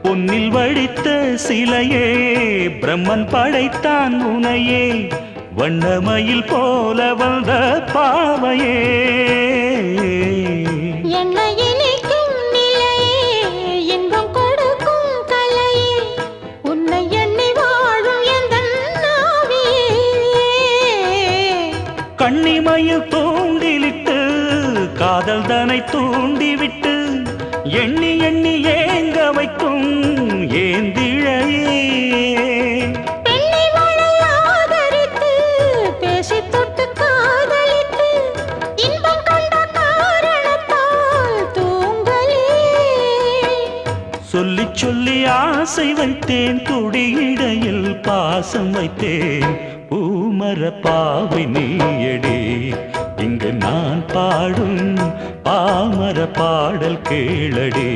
பொன்னில் வடித்த சிலையே பிரம்மன் படைத்தான் உனையே வண்ணமயில் போல வந்த பாவையே கண்ணிமையில் தூண்டிலிட்டு காதல் தனை தூண்டிவிட்டு எண்ணி எண்ணி ஏங்க வைக்கும் ஏந்திழையே சொல்லி சொல்லி ஆசை வைத்தேன் துடியிடையில் பாசம் வைத்தேன் பூமர பாவை நீயடி இங்கு நான் பாடும் பாமர பாடல் கேளடி